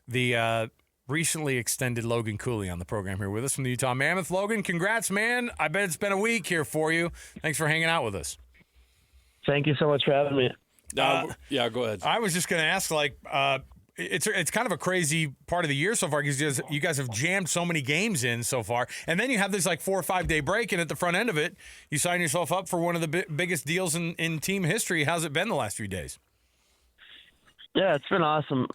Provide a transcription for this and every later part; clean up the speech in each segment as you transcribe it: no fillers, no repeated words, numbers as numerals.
the recently extended Logan Cooley on the program here with us from the Utah Mammoth. Logan, congrats, man. I bet it's been a week here for you. Thanks for hanging out with us. Thank you so much for having me. Yeah, go ahead. I was just going to ask, it's kind of a crazy part of the year so far because you guys have jammed so many games in so far, and then you have this 4 or 5 day break, and at the front end of it, you sign yourself up for one of the biggest deals in team history. How's it been the last few days? Yeah, it's been awesome.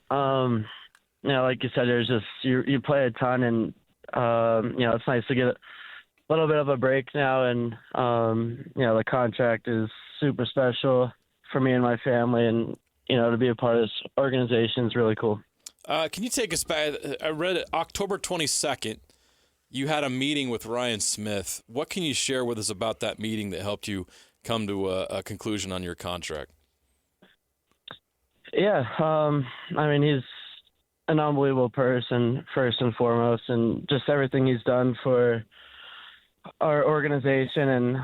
Like you said, there's just you play a ton, and it's nice to get a little bit of a break now, and the contract is super special for me and my family, and to be a part of this organization is really cool. Can you take us back? I read it, October 22nd, you had a meeting with Ryan Smith. What can you share with us about that meeting that helped you come to a conclusion on your contract? Yeah, he's an unbelievable person, first and foremost, and just everything he's done for our organization and,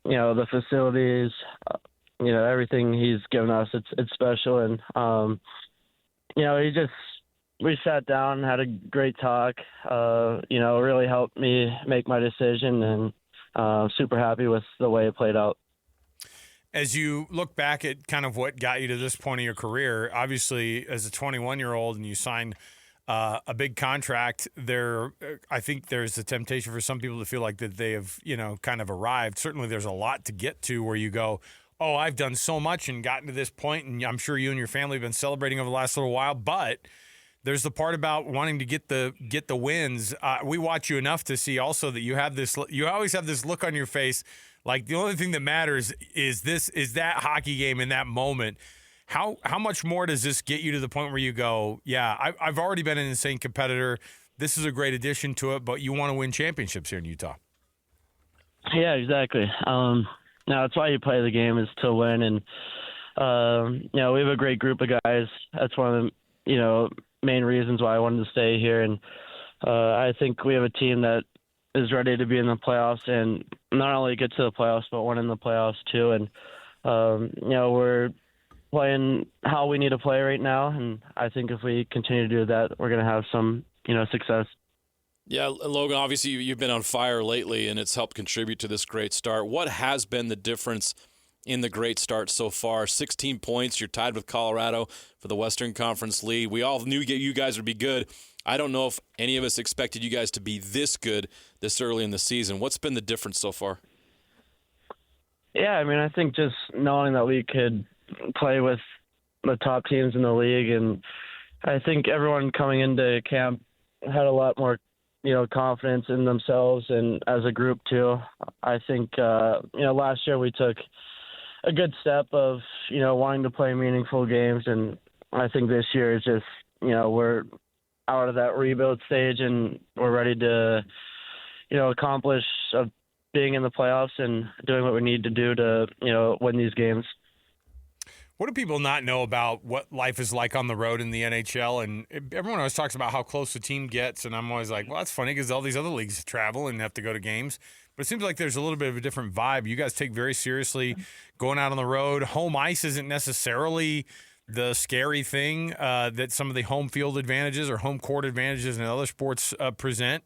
the facilities, everything he's given us, it's special. And, we sat down, had a great talk, really helped me make my decision, and super happy with the way it played out. As you look back at kind of what got you to this point of your career, obviously as a 21-year-old and you signed a big contract, I think there's a temptation for some people to feel like that they have, kind of arrived. Certainly there's a lot to get to where you go, oh, I've done so much and gotten to this point, and I'm sure you and your family have been celebrating over the last little while, but there's the part about wanting to get the wins. We watch you enough to see also that you always have this look on your face like the only thing that matters is that hockey game in that moment. How much more does this get you to the point where you go, yeah, I've already been an insane competitor. This is a great addition to it, but you want to win championships here in Utah. Yeah, exactly. That's why you play the game, is to win. And, we have a great group of guys. That's one of the, main reasons why I wanted to stay here. And I think we have a team that is ready to be in the playoffs and not only get to the playoffs, but win in the playoffs too. And, we're playing how we need to play right now. And I think if we continue to do that, we're going to have some, success. Yeah, Logan, obviously you've been on fire lately, and it's helped contribute to this great start. What has been the difference in the great start so far? 16 points, you're tied with Colorado for the Western Conference lead. We all knew you guys would be good. I don't know if any of us expected you guys to be this good this early in the season. What's been the difference so far? Yeah, I think just knowing that we could play with the top teams in the league, and I think everyone coming into camp had a lot more confidence in themselves and as a group too. I think, last year we took a good step of, wanting to play meaningful games. And I think this year is just, we're out of that rebuild stage and we're ready to, accomplish being in the playoffs and doing what we need to do to, win these games. What do people not know about what life is like on the road in the NHL? And everyone always talks about how close the team gets, and I'm always like, well, that's funny because all these other leagues travel and have to go to games. But it seems like there's a little bit of a different vibe. You guys take very seriously going out on the road. Home ice isn't necessarily the scary thing that some of the home field advantages or home court advantages in other sports present.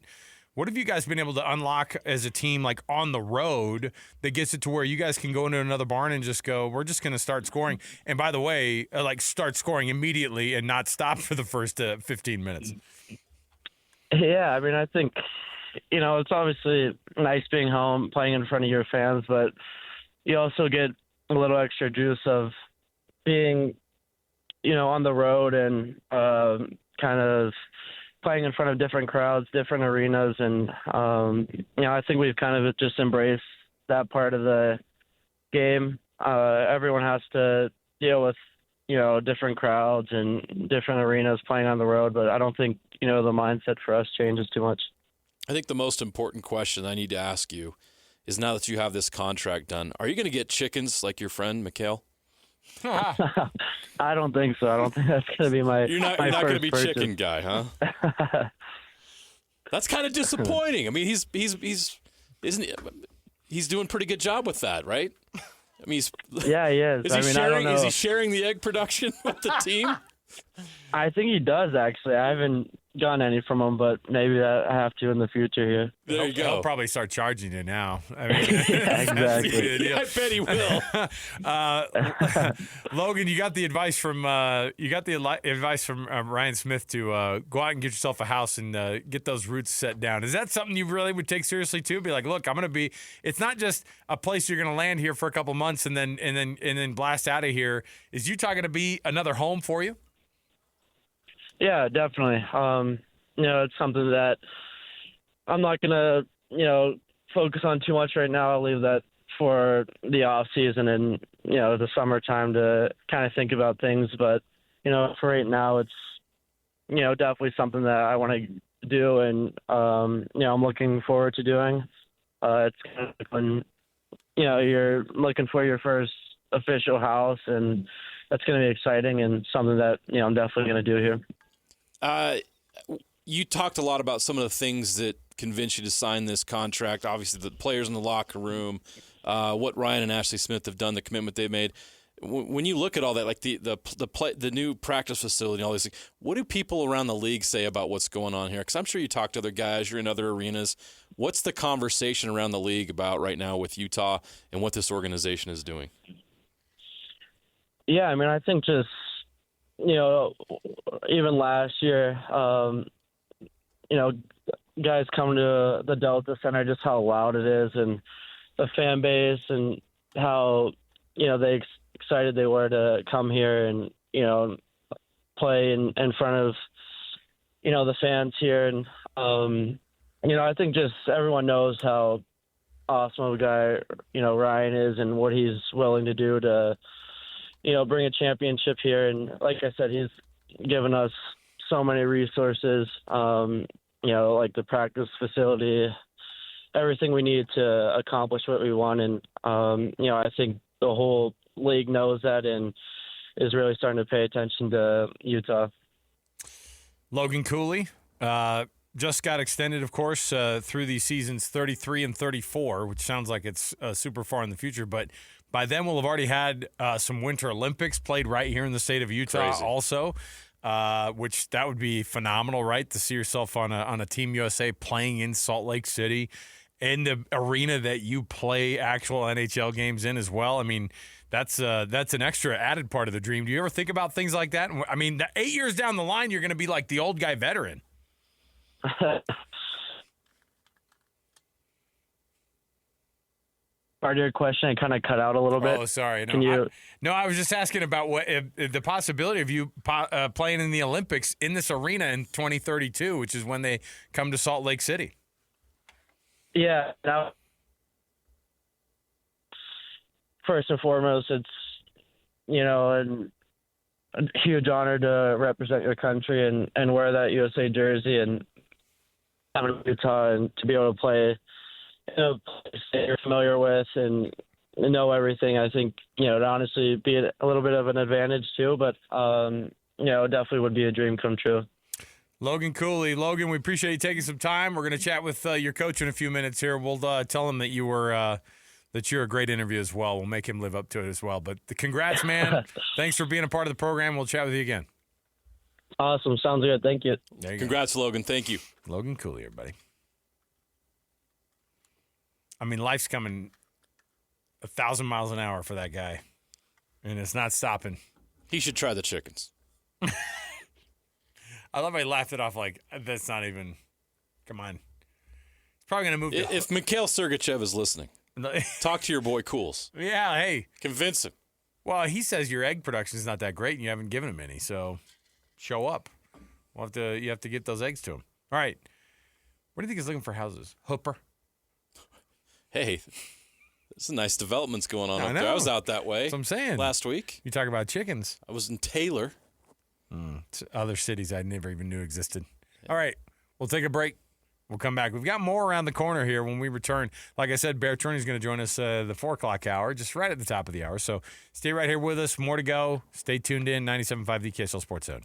What have you guys been able to unlock as a team, like on the road, that gets it to where you guys can go into another barn and just go, we're just going to start scoring? And by the way, start scoring immediately and not stop for the first 15 minutes. Yeah, I think, it's obviously nice being home, playing in front of your fans, but you also get a little extra juice of being, on the road and kind of playing in front of different crowds, different arenas. And, I think we've kind of just embraced that part of the game. Everyone has to deal with, different crowds and different arenas playing on the road, but I don't think, the mindset for us changes too much. I think the most important question I need to ask you is, now that you have this contract done, are you going to get chickens like your friend Mikhail? I don't think so. I don't think that's going to be my You're not going to be person. Chicken guy, huh? That's kind of disappointing. He's isn't he, he's doing a pretty good job with that, right? Yeah, he is. Is he sharing the egg production with the team? I think he does, actually. I haven't gotten any from him, but maybe I have to in the future here. There you go. He'll probably start charging you now. I mean, Yeah, exactly. I bet he will. Logan, you got the advice from Ryan Smith to go out and get yourself a house and get those roots set down. Is that something you really would take seriously too? Be like, look, I'm going to be. It's not just a place you're going to land here for a couple months and then blast out of here. Is Utah going to be another home for you? Yeah, definitely. It's something that I'm not going to, focus on too much right now. I'll leave that for the off season and, the summertime to kind of think about things. But, for right now, it's, definitely something that I want to do and, I'm looking forward to doing. It's kind of like when, you're looking for your first official house, and that's going to be exciting and something that, I'm definitely going to do here. You talked a lot about some of the things that convinced you to sign this contract. Obviously, the players in the locker room, what Ryan and Ashley Smith have done, the commitment they've made. When you look at all that, like the new practice facility and all these things, what do people around the league say about what's going on here? Because I'm sure you talk to other guys, you're in other arenas. What's the conversation around the league about right now with Utah and what this organization is doing? Yeah, I mean, I think just even last year, guys come to the Delta Center, just how loud it is and the fan base and how, they excited they were to come here and, play in front of, the fans here. And, I think just everyone knows how awesome of a guy, Ryan is and what he's willing to do to, bring a championship here. And like I said, he's given us so many resources, like the practice facility, everything we need to accomplish what we want. And, I think the whole league knows that and is really starting to pay attention to Utah. Logan Cooley just got extended, of course, through these seasons 33 and 34, which sounds like it's super far in the future, but by then we'll have already had some Winter Olympics played right here in the state of Utah. Crazy. Also, which that would be phenomenal, right? To see yourself on a Team USA playing in Salt Lake City in the arena that you play actual NHL games in as well. I mean, that's an extra added part of the dream. Do you ever think about things like that? I mean, 8 years down the line, you're going to be like the old guy veteran. Part of your question, I kind of cut out a little bit. Oh, sorry. No, I was just asking about if the possibility of you playing in the Olympics in this arena in 2032, which is when they come to Salt Lake City. Yeah. First and foremost, it's, a huge honor to represent your country and wear that USA jersey and come to Utah and to be able to play a place that you're familiar with and know everything. I think, it'd honestly be a little bit of an advantage too, but, it definitely would be a dream come true. Logan Cooley. Logan, we appreciate you taking some time. We're going to chat with your coach in a few minutes here. We'll tell him that you're a great interview as well. We'll make him live up to it as well. But congrats, man. Thanks for being a part of the program. We'll chat with you again. Awesome. Sounds good. Thank you. Congrats, Logan. Thank you. Logan Cooley, everybody. I mean, life's coming 1,000 miles an hour for that guy, and it's not stopping. He should try the chickens. I love how he laughed it off like, that's not even, come on. He's probably going to move. If Mikhail Sergachev is listening, talk to your boy Cools. Yeah, hey. Convince him. Well, he says your egg production is not that great, and you haven't given him any, so show up. You have to get those eggs to him. All right. Where do you think he's looking for houses? Hooper? Hey, there's some nice developments going on up there. I was out that way. That's what I'm saying. Last week. You talk about chickens. I was in Taylor. Other cities I never even knew existed. All right. We'll take a break. We'll come back. We've got more around the corner here when we return. Like I said, Bear Turney is going to join us the 4 o'clock hour, just right at the top of the hour. So stay right here with us. More to go. Stay tuned in. 97.5 the KSL Sports Zone.